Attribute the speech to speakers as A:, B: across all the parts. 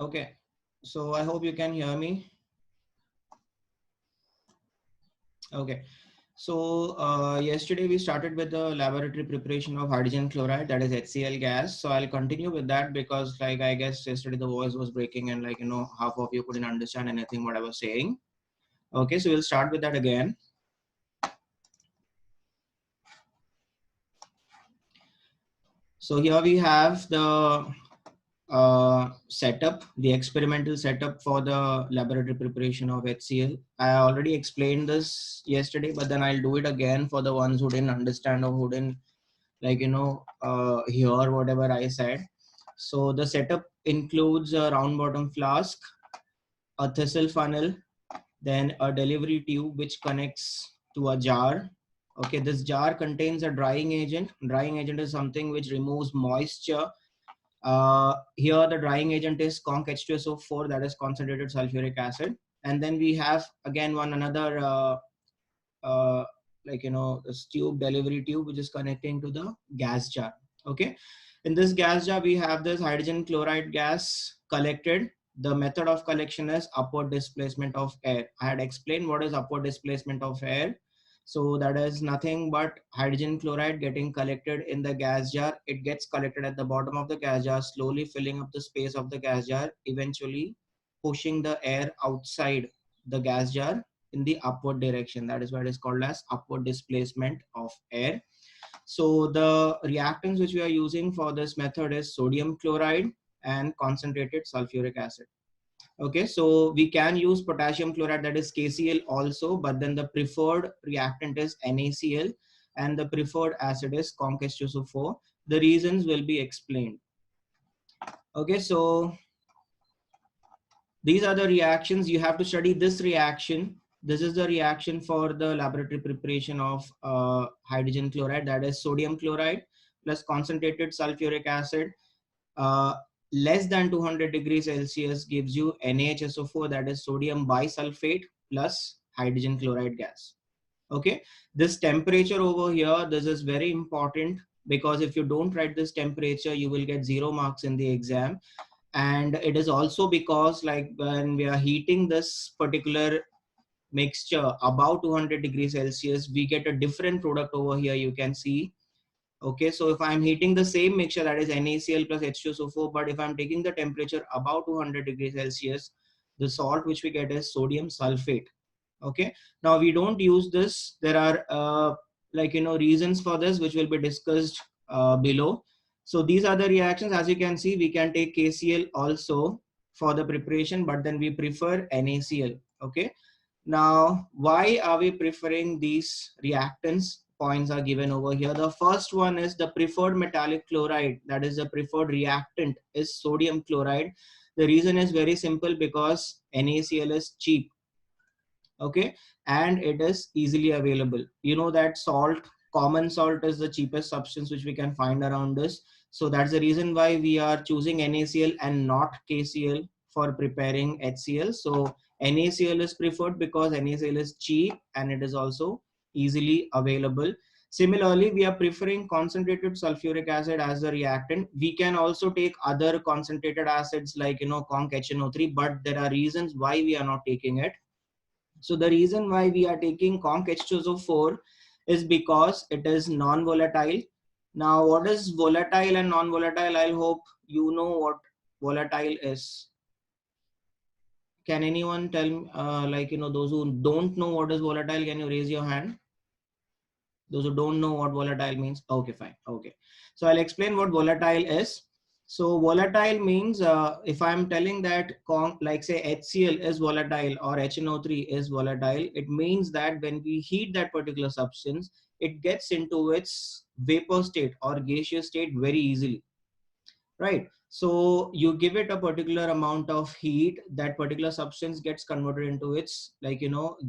A: Okay, so I hope you can hear me. Okay, so yesterday we started with the laboratory preparation of hydrogen chloride, that is HCl gas. So I'll continue with that because like I guess yesterday the voice was breaking and like half of you couldn't understand anything what I was saying. Okay, so we'll start with that again. So here we have the setup, the experimental setup for the laboratory preparation of HCl. I already explained this yesterday, but then I'll do it again for the ones who didn't understand or who didn't hear whatever I said. So the setup includes a round bottom flask, a thistle funnel, then a delivery tube which connects to a jar. Okay, this jar contains a drying agent. Drying agent is something which removes moisture. Here the drying agent is conc H2SO4, that is concentrated sulfuric acid. And then we have again another uh, this tube, delivery tube, which is connecting to the gas jar. Okay, in this gas jar we have this hydrogen chloride gas collected. The method of collection is upward displacement of air. I had explained what is upward displacement of air. So that is nothing but hydrogen chloride getting collected in the gas jar. It gets collected at the bottom of the gas jar, slowly filling up the space of the gas jar, eventually pushing the air outside the gas jar in the upward direction. That is why it is called as upward displacement of air. So the reactants which we are using for this method is sodium chloride and concentrated sulfuric acid. Okay, so we can use potassium chloride, that is KCl also, but then the preferred reactant is NaCl and the preferred acid is conc H2SO4. The reasons will be explained. Okay, so these are the reactions. You have to study this reaction. This is the reaction for the laboratory preparation of hydrogen chloride, that is sodium chloride plus concentrated sulfuric acid. Uh, Less than 200 degrees Celsius gives you NaHSO4, that is sodium bisulfate plus hydrogen chloride gas. Okay, this temperature over here, this is very important because if you don't write this temperature, you will get 0 marks in the exam. And it is also because like when we are heating this particular mixture above 200 degrees Celsius, we get a different product over here, you can see. Okay, so if I'm heating the same mixture, that is NaCl plus H2SO4, but if I'm taking the temperature above 200 degrees Celsius, the salt which we get is sodium sulfate. Okay, now we don't use this. There are reasons for this which will be discussed below. So these are the reactions. As you can see, we can take KCl also for the preparation, but then we prefer NaCl. Okay, now why are we preferring these reactants? Points are given over here. The first one is the preferred metallic chloride, that is the preferred reactant is sodium chloride. The reason is very simple, because NaCl is cheap. Okay, and it is easily available. You know that salt, common salt, is the cheapest substance which we can find around us. So that's the reason why we are choosing NaCl and not KCl for preparing HCl. So NaCl is preferred because NaCl is cheap and it is also easily available. Similarly, we are preferring concentrated sulfuric acid as the reactant. We can also take other concentrated acids like conc HNO3, but there are reasons why we are not taking it. So the reason why we are taking conc H2SO4 is because it is non-volatile. Now, what is volatile and non-volatile? I hope you know what volatile is. Can anyone tell me, those who don't know what is volatile, can you raise your hand? Those who don't know what volatile means. Okay, fine. Okay. So I'll explain what volatile is. So volatile means if I'm telling that like say HCl is volatile or HNO3 is volatile, it means that when we heat that particular substance, it gets into its vapor state or gaseous state very easily, right? So you give it a particular amount of heat, that particular substance gets converted into its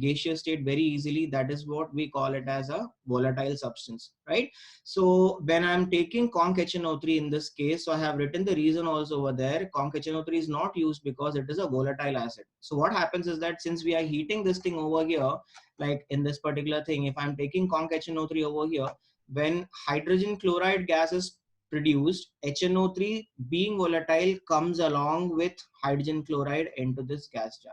A: gaseous state very easily. That is what we call it as a volatile substance, right? So when I'm taking conc HNO3 in this case, so I have written the reason also over there. Conc HNO3 is not used because it is a volatile acid. So what happens is that since we are heating this thing over here, like in this particular thing, if I'm taking conc HNO3 over here, when hydrogen chloride gas is produced, HNO3 being volatile comes along with hydrogen chloride into this gas jar.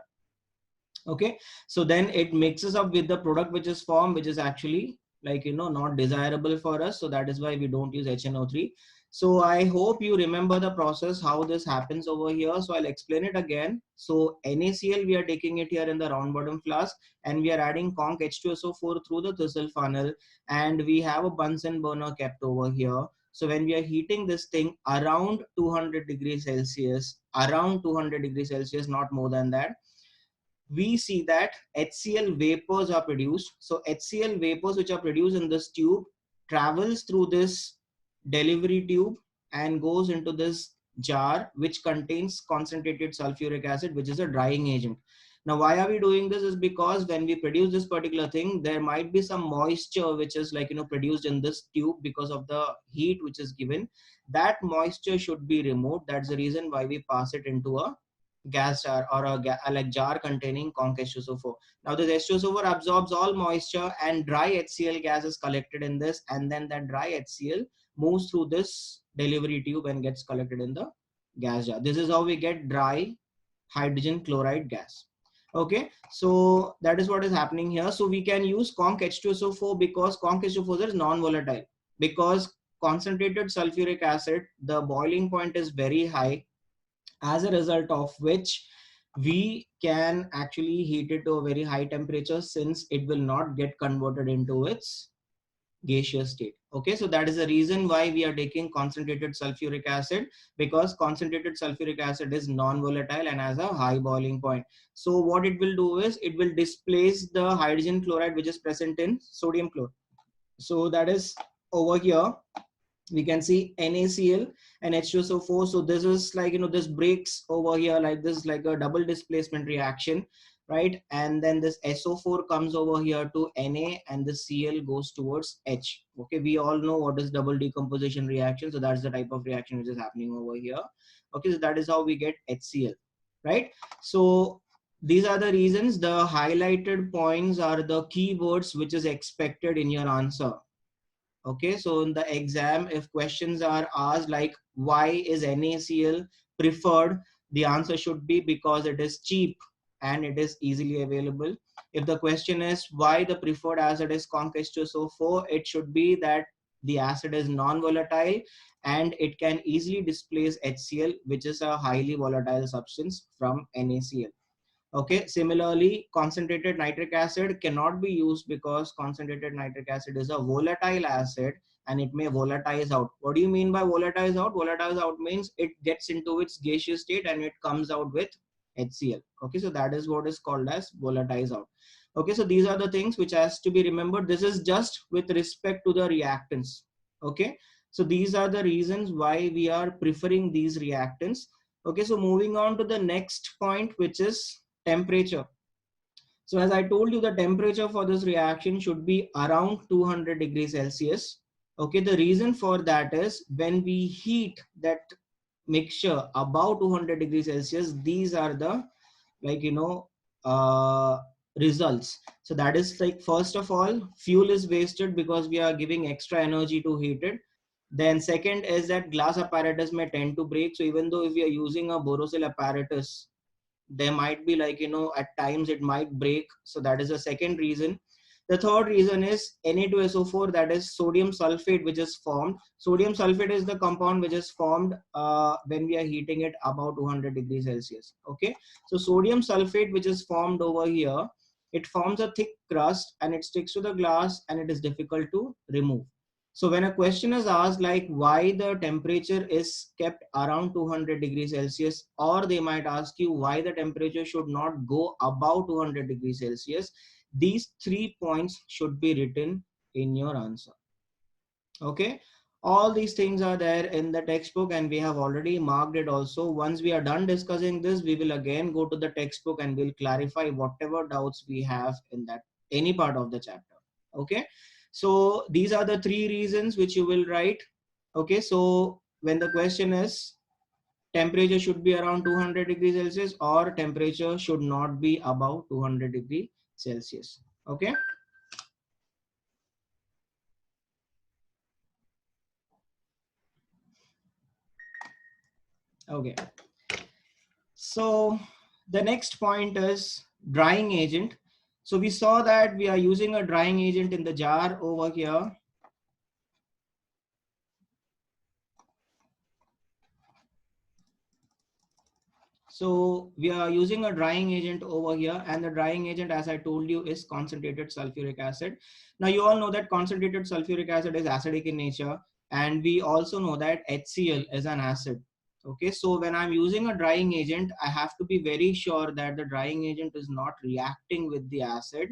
A: Okay, so then it mixes up with the product which is formed, which is actually like, not desirable for us. So that is why we don't use HNO3. So I hope you remember the process, how this happens over here. So I'll explain it again. So NaCl, we are taking it here in the round bottom flask, and we are adding conc H2SO4 through the Thistle funnel, and we have a Bunsen burner kept over here. So when we are heating this thing around 200 degrees Celsius, around 200 degrees Celsius, not more than that, we see that HCl vapors are produced. So HCl vapors which are produced in this tube travels through this delivery tube and goes into this jar which contains concentrated sulfuric acid, which is a drying agent. Now why are we doing this is because when we produce this particular thing, there might be some moisture which is like, produced in this tube because of the heat which is given. That moisture should be removed. That's the reason why we pass it into a gas jar or a like jar containing conc H2SO4. Now this H2SO4 absorbs all moisture, and dry HCl gas is collected in this, and then that dry HCl moves through this delivery tube and gets collected in the gas jar. This is how we get dry hydrogen chloride gas. Okay, so that is what is happening here. So we can use conc H2SO4 because conc H2SO4 is non-volatile, because concentrated sulfuric acid, the boiling point is very high, as a result of which we can actually heat it to a very high temperature, since it will not get converted into its gaseous state. Okay, so that is the reason why we are taking concentrated sulfuric acid, because concentrated sulfuric acid is non-volatile and has a high boiling point. So what it will do is it will displace the hydrogen chloride which is present in sodium chloride. So that is over here we can see NaCl and H2SO4. So this is like, this breaks over here like this, like a double displacement reaction, right? And then this SO4 comes over here to Na, and the Cl goes towards H. Okay, we all know what is double decomposition reaction. So that's the type of reaction which is happening over here. Okay, so that is how we get HCl, right? So these are the reasons. The highlighted points are the keywords which is expected in your answer. Okay, so in the exam, if questions are asked like why is NaCl preferred, the answer should be because it is cheap and it is easily available. If the question is why the preferred acid is conc H2SO4, it should be that the acid is non-volatile and it can easily displace HCl, which is a highly volatile substance from NaCl. Okay, similarly, concentrated nitric acid cannot be used because concentrated nitric acid is a volatile acid and it may volatilize out. What do you mean by volatilize out? Volatilize out means it gets into its gaseous state and it comes out with HCl. Okay, so that is what is called as volatilize out. Okay, so these are the things which has to be remembered. This is just with respect to the reactants. Okay, so these are the reasons why we are preferring these reactants. Okay, so moving on to the next point, which is temperature. So as I told you, the temperature for this reaction should be around 200 degrees Celsius. Okay, the reason for that is when we heat that mixture above 200 degrees Celsius, these are the like, results. So that is like, first of all, fuel is wasted because we are giving extra energy to heat it. Then second is that glass apparatus may tend to break. So even though if we are using a Borosilicate apparatus, there might be like, at times it might break. So that is the second reason. The third reason is Na2SO4, that is sodium sulfate, which is formed. Sodium sulfate is the compound which is formed when we are heating it above 200 degrees Celsius. Okay, so sodium sulfate which is formed over here, it forms a thick crust and it sticks to the glass and it is difficult to remove. So when a question is asked like why the temperature is kept around 200 degrees Celsius, or they might ask you why the temperature should not go above 200 degrees Celsius, these 3 points should be written in your answer. Okay, all these things are there in the textbook and we have already marked it also. Once we are done discussing this, we will again go to the textbook and we'll clarify whatever doubts we have in that any part of the chapter. Okay, so these are the 3 reasons which you will write. Okay, so when the question is temperature should be around 200 degrees Celsius or temperature should not be above 200 degrees Celsius. Okay. Okay. So the next point is drying agent. So we saw that we are using a drying agent in the jar over here. So we are using a drying agent over here, and the drying agent, as I told you, is concentrated sulfuric acid. Now you all know that concentrated sulfuric acid is acidic in nature, and we also know that HCl is an acid. Okay, so when I'm using a drying agent, I have to be very sure that the drying agent is not reacting with the acid.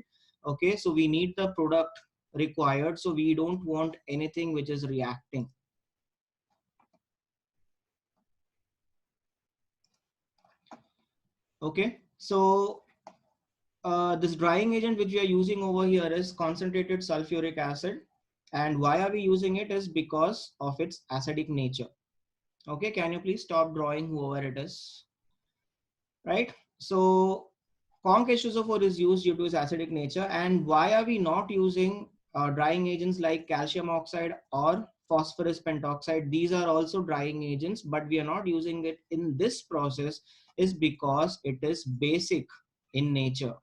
A: Okay, so we need the product required, so we don't want anything which is reacting. Okay, so this drying agent which we are using over here is concentrated sulfuric acid. And why are we using it is because of its acidic nature. Okay, can you please stop drawing whoever it is? Right? So conc H2SO4 is used due to its acidic nature. And why are we not using drying agents like calcium oxide or phosphorus pentoxide? These are also drying agents, but we are not using it in this process is because it is basic in nature.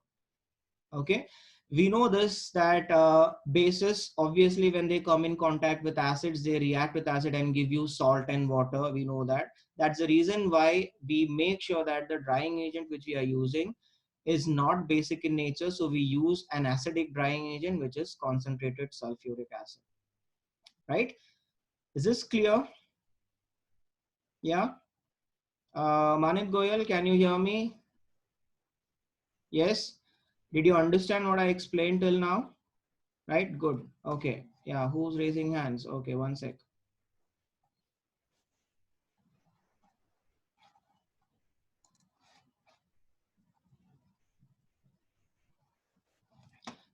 A: Okay, we know this that bases obviously when they come in contact with acids, they react with acid and give you salt and water. We know that. That's the reason why we make sure that the drying agent which we are using is not basic in nature. So we use an acidic drying agent which is concentrated sulfuric acid. Right, is this clear? Yeah. Manit Goyal, can you hear me? Yes. Did you understand what I explained till now? Right, good. Okay, yeah, who's raising hands? Okay, one sec.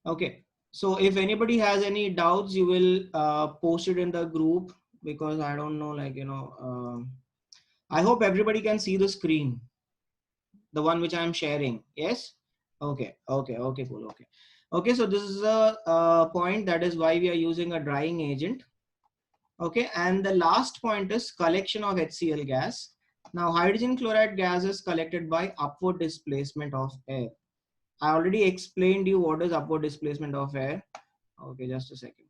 A: Okay, so if anybody has any doubts, you will post it in the group, because I don't know, like, I hope everybody can see the screen, the one which I'm sharing. Yes. Okay, okay, okay, cool. Okay, okay, so this is a point, that is why we are using a drying agent. Okay, and the last point is collection of HCl gas. Now hydrogen chloride gas is collected by upward displacement of air. I already explained you what is upward displacement of air. Okay, just a second.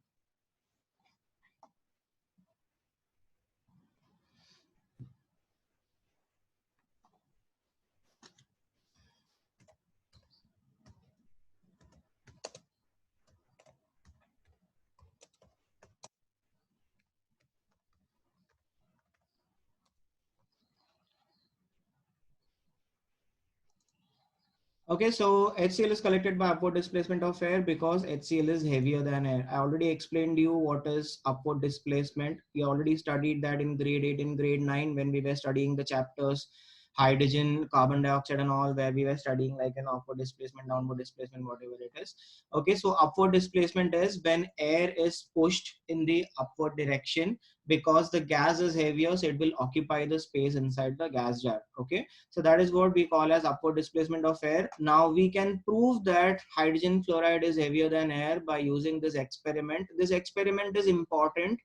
A: Okay, so HCl is collected by upward displacement of air because HCl is heavier than air. I already explained you what is upward displacement. We already studied that in grade 8 and grade 9 when we were studying the chapters hydrogen, carbon dioxide and all, where we were studying like an upward displacement, downward displacement, whatever it is. Okay, so upward displacement is when air is pushed in the upward direction because the gas is heavier, so it will occupy the space inside the gas jar. Okay, so that is what we call as upward displacement of air. Now we can prove that hydrogen fluoride is heavier than air by using this experiment. This experiment is important.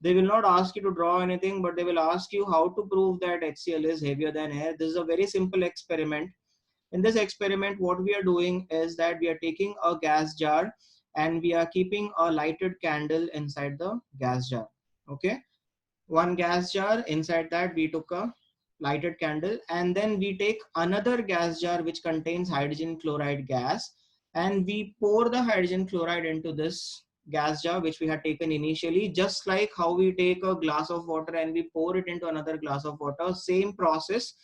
A: They will not ask you to draw anything, but they will ask you how to prove that HCl is heavier than air. This is a very simple experiment. In this experiment, what we are doing is that we are taking a gas jar and we are keeping a lighted candle inside the gas jar. Okay, one gas jar, inside that we took a lighted candle, and then we take another gas jar which contains hydrogen chloride gas, and we pour the hydrogen chloride into this gas jar which we had taken initially, just like how we take a glass of water and we pour it into another glass of water. Same process.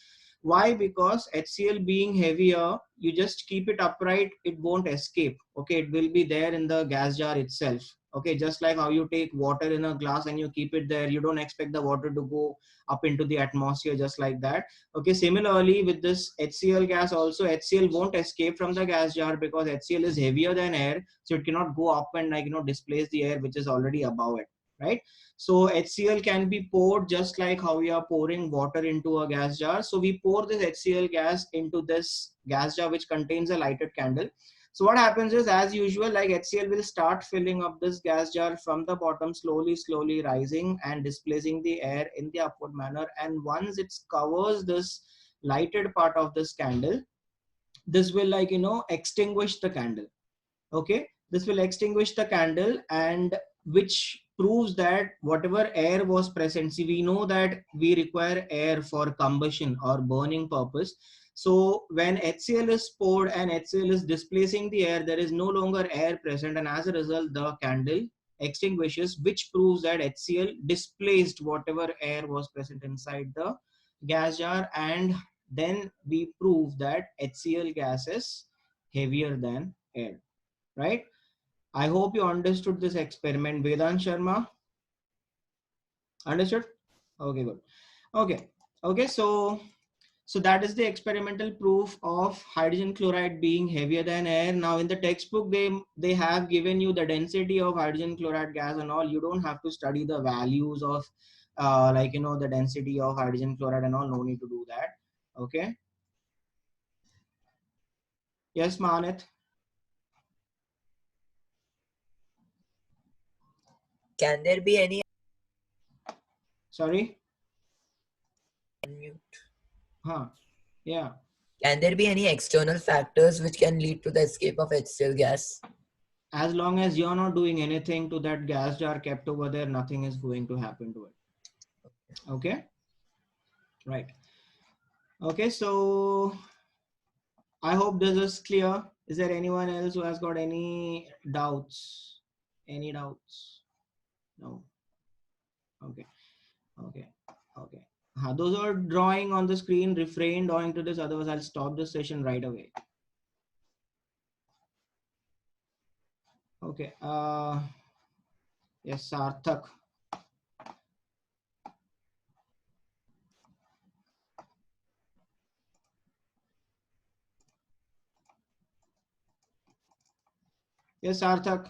A: Why? Because HCl being heavier, you just keep it upright, it won't escape. Okay, it will be there in the gas jar itself. Okay, just like how you take water in a glass and you keep it there, you don't expect the water to go up into the atmosphere, just like that. Okay, similarly with this HCl gas also, HCl won't escape from the gas jar because HCl is heavier than air, so it cannot go up and, like, displace the air which is already above it, right? So HCl can be poured just like how we are pouring water into a gas jar. So we pour this HCl gas into this gas jar which contains a lighted candle. So what happens is, as usual, like HCl will start filling up this gas jar from the bottom, slowly rising and displacing the air in the upward manner. And once it covers this lighted part of this candle, this will, like, extinguish the candle. Okay, this will extinguish the candle, and which proves that whatever air was present, see, we know that we require air for combustion or burning purpose. So when HCl is poured and HCl is displacing the air, there is no longer air present, and as a result the candle extinguishes, which proves that HCl displaced whatever air was present inside the gas jar. And then we prove that HCl gas is heavier than air, right? I hope you understood this experiment. Vedant Sharma, understood? Okay, good. Okay, so that is the experimental proof of hydrogen chloride being heavier than air. Now in the textbook, they have given you the density of hydrogen chloride gas and all. You don't have to study the values of the density of hydrogen chloride and all. No need to do that. Okay. Yes, Manit.
B: Can there be any
A: Sorry.
B: mute?
A: Huh. Yeah.
B: Can there be any external factors which can lead to the escape of HCl gas?
A: As long as you're not doing anything to that gas jar kept over there, nothing is going to happen to it. Okay, right. Okay, so I hope this is clear. Is there anyone else who has got any doubts? Any doubts? No. Okay, okay, okay. Those who are drawing on the screen, refrain drawing to this, otherwise I'll stop this session right away. Okay, yes, Sarthak. Yes, Sarthak.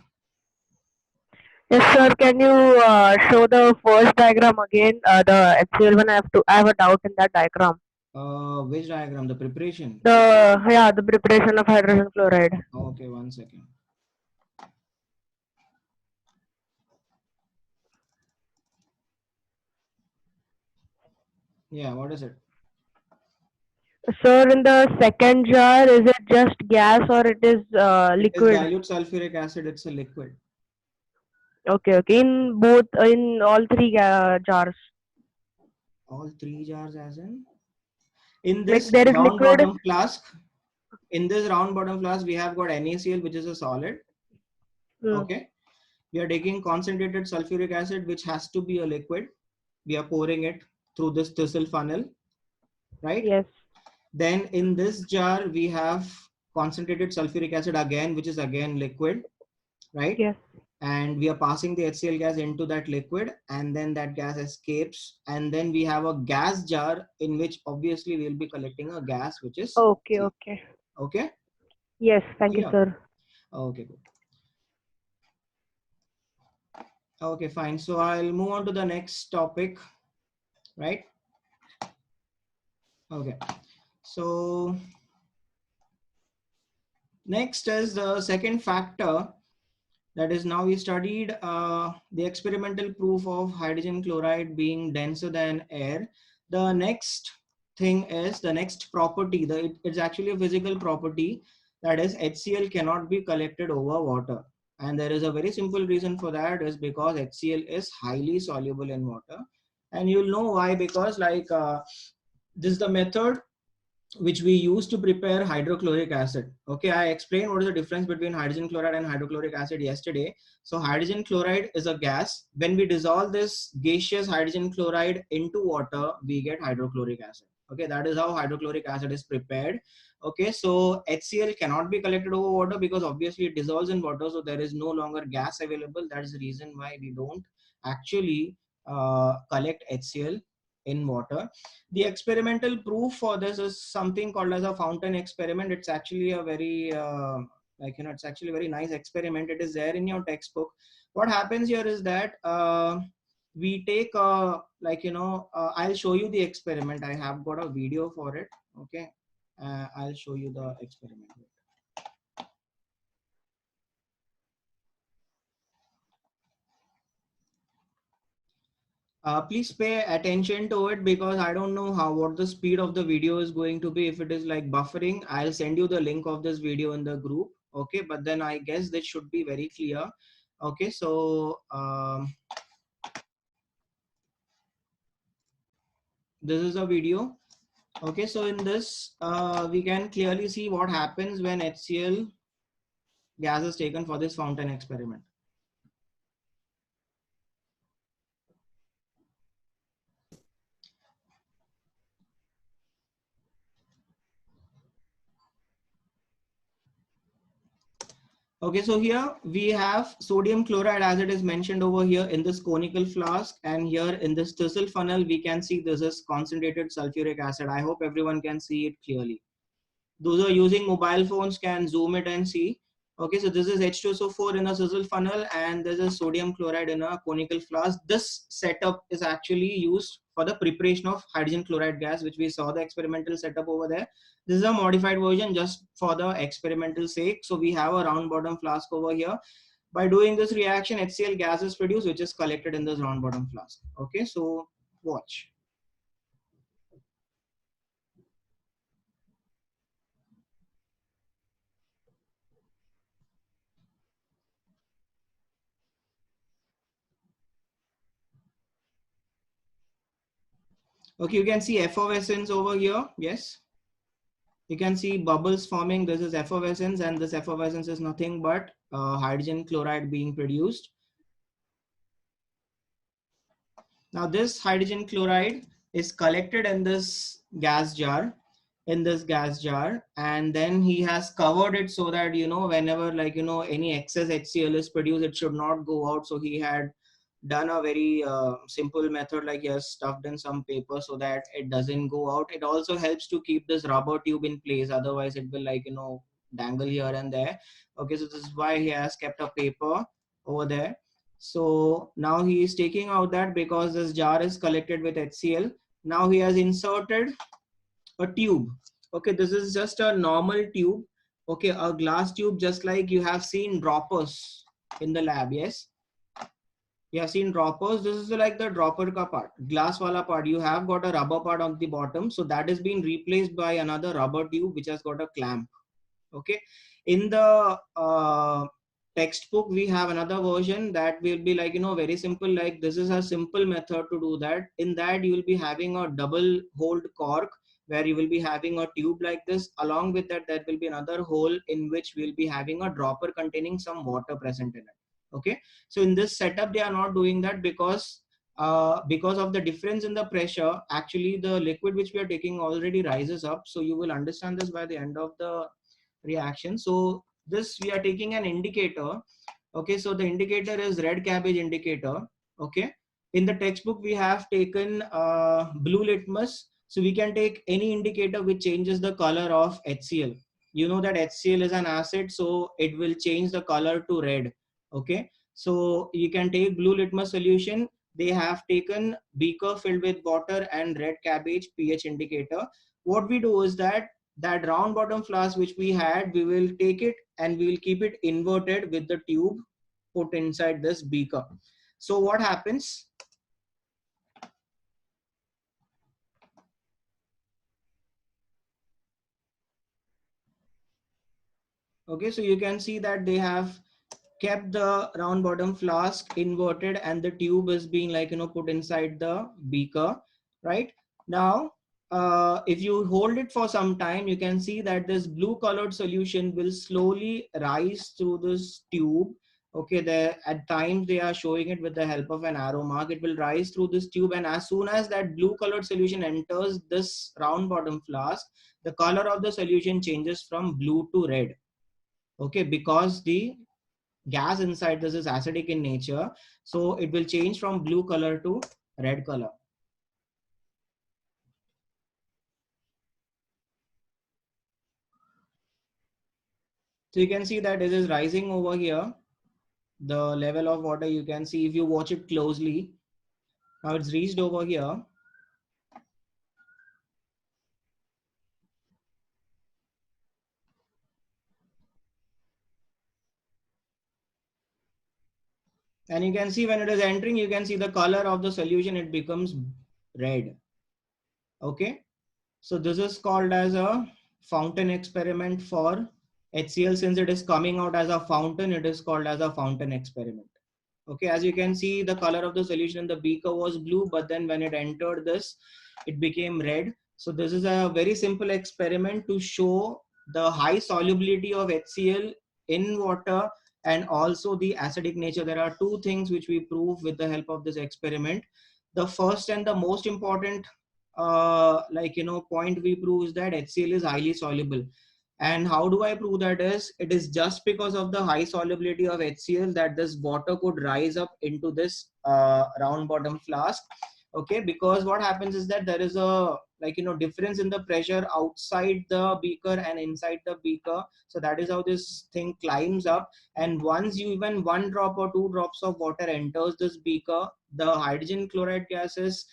C: Yes, sir. Can you show the first diagram again? The HCl one. I have a doubt in that diagram.
A: Which diagram? The preparation?
C: The preparation of hydrogen chloride.
A: Okay, 1 second. Yeah, what is it?
C: Sir, in the second jar, is it just gas or it is
A: It is
C: liquid?
A: dilute sulfuric acid. It's a liquid.
C: Okay. In all three jars.
A: All three jars, as in
C: Like
A: this
C: there is
A: round
C: liquid.
A: bottom flask. In this round bottom flask, we have got NaCl, which is a solid. Okay. We are taking concentrated sulfuric acid, which has to be a liquid. We are pouring it through this thistle funnel, right?
C: Yes.
A: Then in this jar, we have concentrated sulfuric acid again, which is again liquid, right?
C: Yes.
A: And we are passing the HCl gas into that liquid, and then that gas escapes, and then we have a gas jar in which obviously we'll be collecting a gas, which is
C: Okay.
A: HCl.
C: Okay.
A: Okay.
C: Yes. Thank you,
A: Yeah.
C: sir.
A: Okay, good. Okay, fine. So I'll move on to the next topic, right? Okay. So next is the second factor. That is, now we studied the experimental proof of hydrogen chloride being denser than air. The next thing is the next property. It's actually a physical property, that is HCl cannot be collected over water. And there is a very simple reason for that, is because HCl is highly soluble in water. And you'll know why, because this is the method which we use to prepare hydrochloric acid. Okay, I explained what is the difference between hydrogen chloride and hydrochloric acid yesterday. So hydrogen chloride is a gas. When we dissolve this gaseous hydrogen chloride into water, we get hydrochloric acid. Okay, that is how hydrochloric acid is prepared. Okay, so HCl cannot be collected over water because obviously it dissolves in water, so there is no longer gas available. That is the reason why we don't actually collect HCl in water. The experimental proof for this is something called as a fountain experiment. It's actually a very it's actually a very nice experiment. It is there in your textbook. What happens here is that we take I'll show you the experiment. I have got a video for it. Okay, I'll show you the experiment. Please pay attention to it because I don't know what the speed of the video is going to be. If it is like buffering, I'll send you the link of this video in the group. Okay, but then I guess this should be very clear. Okay, so this is a video. Okay, so in this, we can clearly see what happens when HCl gas is taken for this fountain experiment. Okay, so here we have sodium chloride as it is mentioned over here in this conical flask, and here in this Thistle funnel, we can see this is concentrated sulfuric acid. I hope everyone can see it clearly. Those who are using mobile phones can zoom it and see. Okay, so this is H2SO4 in a sizzle funnel and this is sodium chloride in a conical flask. This setup is actually used for the preparation of hydrogen chloride gas, which we saw the experimental setup over there. This is a modified version just for the experimental sake. So we have a round bottom flask over here. By doing this reaction, HCl gas is produced, which is collected in this round bottom flask. Okay, so watch. Okay, you can see effervescence over here. Yes. You can see bubbles forming. This is effervescence, and this effervescence is nothing but hydrogen chloride being produced. Now this hydrogen chloride is collected in this gas jar, and then he has covered it so that, whenever any excess HCl is produced, it should not go out. So he had done a very simple method, like he has stuffed in some paper so that it doesn't go out. It also helps to keep this rubber tube in place, otherwise it will dangle here and there. Okay, so this is why he has kept a paper over there. So now he is taking out that, because this jar is collected with HCl. Now he has inserted a tube. Okay, this is just a normal tube. Okay, a glass tube, just like you have seen droppers in the lab. Yes, you have seen droppers. This is like the dropper ka part, glass wala part. You have got a rubber part on the bottom, so that is being replaced by another rubber tube which has got a clamp. Okay, in the textbook we have another version that will be very simple. Like, this is a simple method to do that. In that, you will be having a double holed cork where you will be having a tube like this. Along with that, there will be another hole in which we'll be having a dropper containing some water present in it. Okay, so in this setup they are not doing that because of the difference in the pressure. Actually, the liquid which we are taking already rises up. So you will understand this by the end of the reaction. So this, we are taking an indicator. Okay, so the indicator is red cabbage indicator. Okay, in the textbook we have taken blue litmus. So we can take any indicator which changes the color of HCl. You know that HCl is an acid, so it will change the color to red. Okay, so you can take blue litmus solution. They have taken beaker filled with water and red cabbage pH indicator. What we do is that round bottom flask which we had, we will take it and we will keep it inverted with the tube put inside this beaker. So what happens? Okay, so you can see that they have kept the round bottom flask inverted and the tube is being put inside the beaker. Right now, if you hold it for some time, you can see that this blue colored solution will slowly rise through this tube. Okay, there at times they are showing it with the help of an arrow mark. It will rise through this tube, and as soon as that blue colored solution enters this round bottom flask, the color of the solution changes from blue to red. Okay, because the gas inside this is acidic in nature, so it will change from blue color to red color. So you can see that it is rising over here. The level of water, you can see if you watch it closely. Now it's reached over here. And you can see when it is entering, you can see the color of the solution, it becomes red. Okay. So this is called as a fountain experiment for HCl. Since it is coming out as a fountain, it is called as a fountain experiment. Okay, as you can see, the color of the solution in the beaker was blue, but then when it entered this, it became red. So this is a very simple experiment to show the high solubility of HCl in water and also the acidic nature. There are two things which we prove with the help of this experiment. The first and the most important point we prove is that HCl is highly soluble. And how do I prove that is, it is just because of the high solubility of HCl that this water could rise up into this round bottom flask. Okay, because what happens is that there is a difference in the pressure outside the beaker and inside the beaker. So that is how this thing climbs up. And once you even one drop or two drops of water enters this beaker, the hydrogen chloride gas is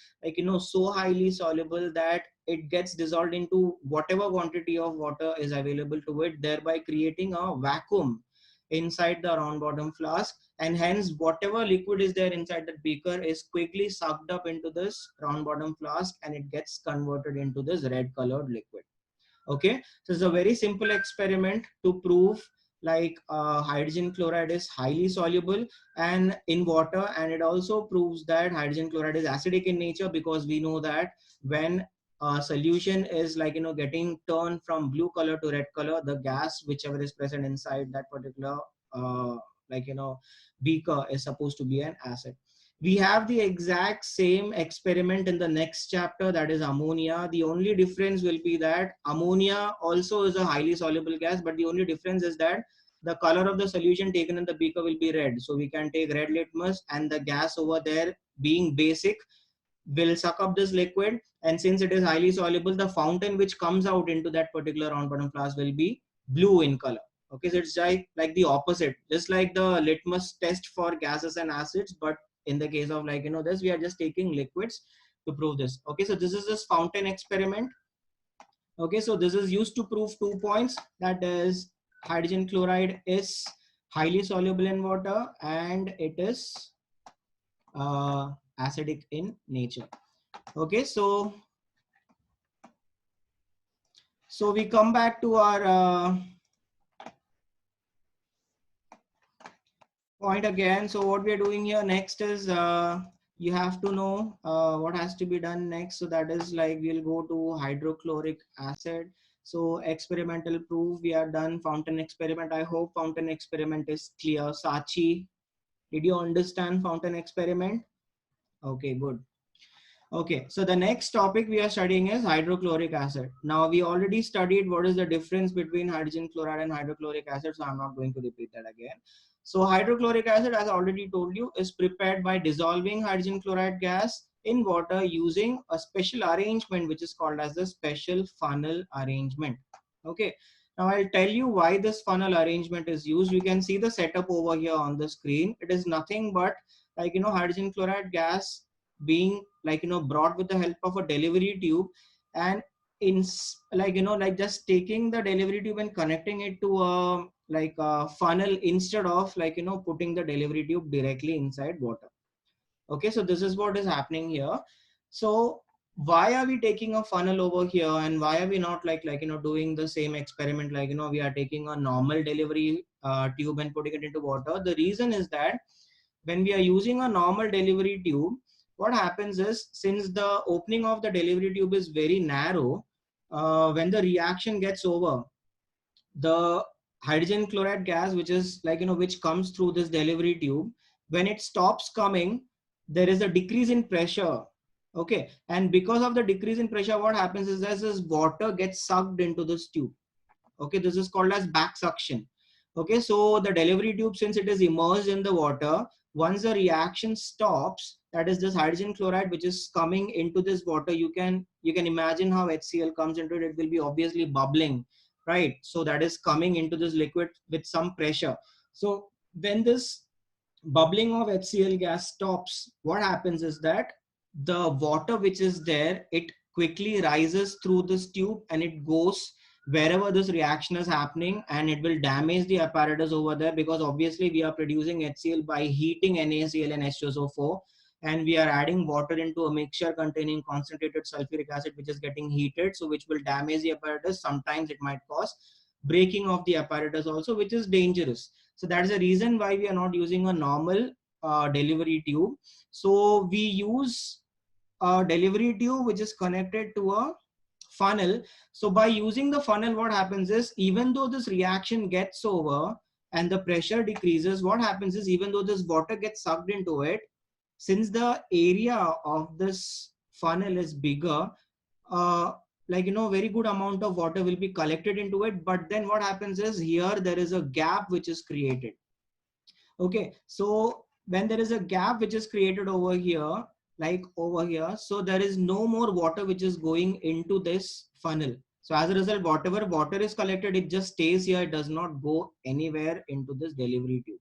A: so highly soluble that it gets dissolved into whatever quantity of water is available to it, thereby creating a vacuum inside the round bottom flask, and hence whatever liquid is there inside the beaker is quickly sucked up into this round bottom flask and it gets converted into this red colored liquid. Okay, so it's a very simple experiment to prove hydrogen chloride is highly soluble and in water, and it also proves that hydrogen chloride is acidic in nature, because we know that when a solution is getting turned from blue color to red color, the gas whichever is present inside that particular uh, beaker is supposed to be an acid. We have the exact same experiment in the next chapter, that is ammonia. The only difference will be that ammonia also is a highly soluble gas, but the only difference is that the color of the solution taken in the beaker will be red. So we can take red litmus and the gas over there being basic will suck up this liquid, and since it is highly soluble, the fountain which comes out into that particular round bottom flask will be blue in color. Okay, so it's like the opposite, just like the litmus test for gases and acids, but in the case of this, we are just taking liquids to prove this. Okay, so this is this fountain experiment. Okay, so this is used to prove 2 points, that is hydrogen chloride is highly soluble in water and it is acidic in nature. Okay, so we come back to our point again. So what we are doing here next is you have to know what has to be done next. So that is we'll go to hydrochloric acid. So experimental proof, we are done. Fountain experiment, I hope fountain experiment is clear. Sachi, did you understand fountain experiment? Okay, good. Okay, so the next topic we are studying is hydrochloric acid. Now we already studied what is the difference between hydrogen chloride and hydrochloric acid, so I'm not going to repeat that again. So hydrochloric acid, as I already told you, is prepared by dissolving hydrogen chloride gas in water using a special arrangement which is called as the special funnel arrangement. Okay, now I'll tell you why this funnel arrangement is used. You can see the setup over here on the screen. It is nothing but hydrogen chloride gas being brought with the help of a delivery tube, and in just taking the delivery tube and connecting it to a funnel instead of putting the delivery tube directly inside water. Okay, so this is what is happening here. So why are we taking a funnel over here, and why are we not doing the same experiment we are taking a normal delivery tube and putting it into water? The reason is that when we are using a normal delivery tube, what happens is, since the opening of the delivery tube is very narrow, when the reaction gets over, the hydrogen chloride gas which is which comes through this delivery tube, when it stops coming, there is a decrease in pressure. Okay, and because of the decrease in pressure, what happens is this water gets sucked into this tube. Okay, this is called as back suction. Okay, so the delivery tube, since it is immersed in the water, once the reaction stops, that is this hydrogen chloride which is coming into this water, you can imagine how HCl comes into it. It will be obviously bubbling, right? So that is coming into this liquid with some pressure. So when this bubbling of HCl gas stops, what happens is that the water which is there, it quickly rises through this tube and it goes wherever this reaction is happening, and it will damage the apparatus over there, because obviously we are producing HCl by heating NaCl and H2SO4, and we are adding water into a mixture containing concentrated sulfuric acid which is getting heated, so which will damage the apparatus. Sometimes it might cause breaking of the apparatus also, which is dangerous. So that is the reason why we are not using a normal delivery tube. So we use a delivery tube which is connected to a funnel. So by using the funnel, what happens is, even though this reaction gets over and the pressure decreases, what happens is, even though this water gets sucked into it, since the area of this funnel is bigger, like, you know, very good amount of water will be collected into it. But then what happens is, here there is a gap which is created. Okay, so when there is a gap which is created over here, like over here, so there is no more water which is going into this funnel. So as a result, whatever water is collected, it just stays here. It does not go anywhere into this delivery tube.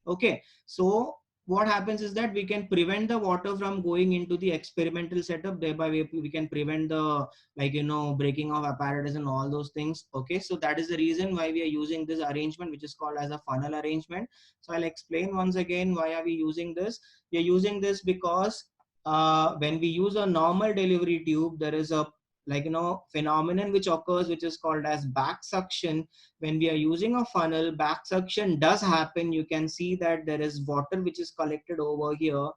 A: Okay, so what happens is that we can prevent the water from going into the experimental setup. Thereby we can prevent the, like, you know, breaking of apparatus and all those things. Okay, so that is the reason why we are using this arrangement, which is called as a funnel arrangement. So I'll explain once again why are we using this. We are using this because when we use a normal delivery tube, there is a, like, you know, phenomenon which occurs, which is called as back suction. When we are using a funnel, back suction does happen. You can see that there is water which is collected over here,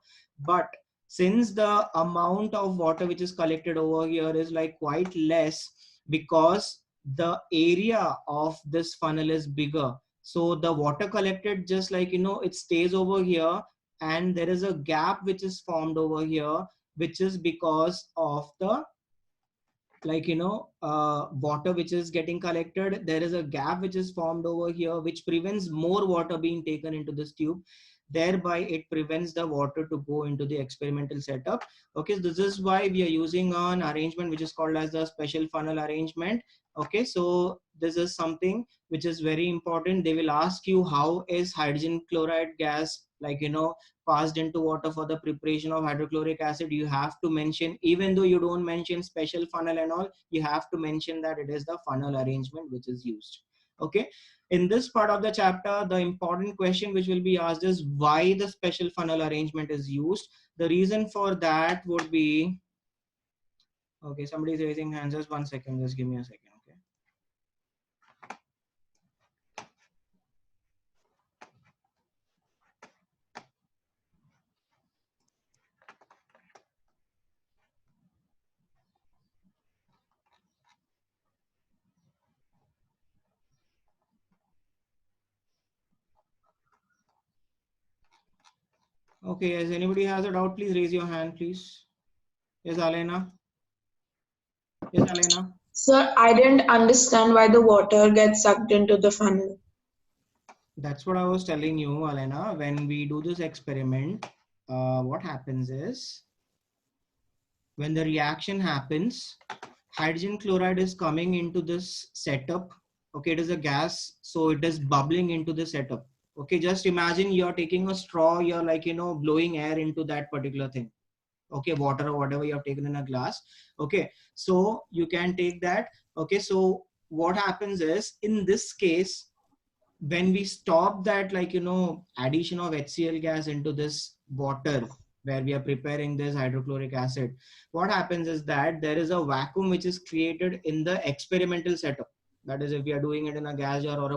A: but since the amount of water which is collected over here is like quite less, because the area of this funnel is bigger, so the water collected, just like, you know, it stays over here, and there is a gap which is formed over here, which is because of the, like, you know, water which is getting collected. There is a gap which is formed over here, which prevents more water being taken into this tube. Thereby it prevents the water to go into the experimental setup. Okay, so this is why we are using an arrangement which is called as the special funnel arrangement. Okay, so this is something which is very important. They will ask you, how is hydrogen chloride gas, like, you know, passed into water for the preparation of hydrochloric acid. You have to mention, even though you don't mention special funnel and all, you have to mention that it is the funnel arrangement which is used. Okay, in this part of the chapter, the important question which will be asked is why the special funnel arrangement is used. The reason for that would be, okay, somebody is raising hands. Just 1 second, just give me a second. Okay. Okay, as anybody has a doubt, please raise your hand, please. Yes, Alena. Yes, Alena.
D: Sir, I didn't understand why the water gets sucked into the funnel.
A: That's what I was telling you, Alena. When we do this experiment, what happens is, when the reaction happens, hydrogen chloride is coming into this setup. Okay, it is a gas, so it is bubbling into the setup. Okay, just imagine you're taking a straw, you're, like, you know, blowing air into that particular thing. Okay, water or whatever you have taken in a glass. Okay, so you can take that. Okay, so what happens is, in this case, when we stop that, like, you know, addition of HCl gas into this water where we are preparing this hydrochloric acid, what happens is that there is a vacuum which is created in the experimental setup. That is, if we are doing it in a gas jar or a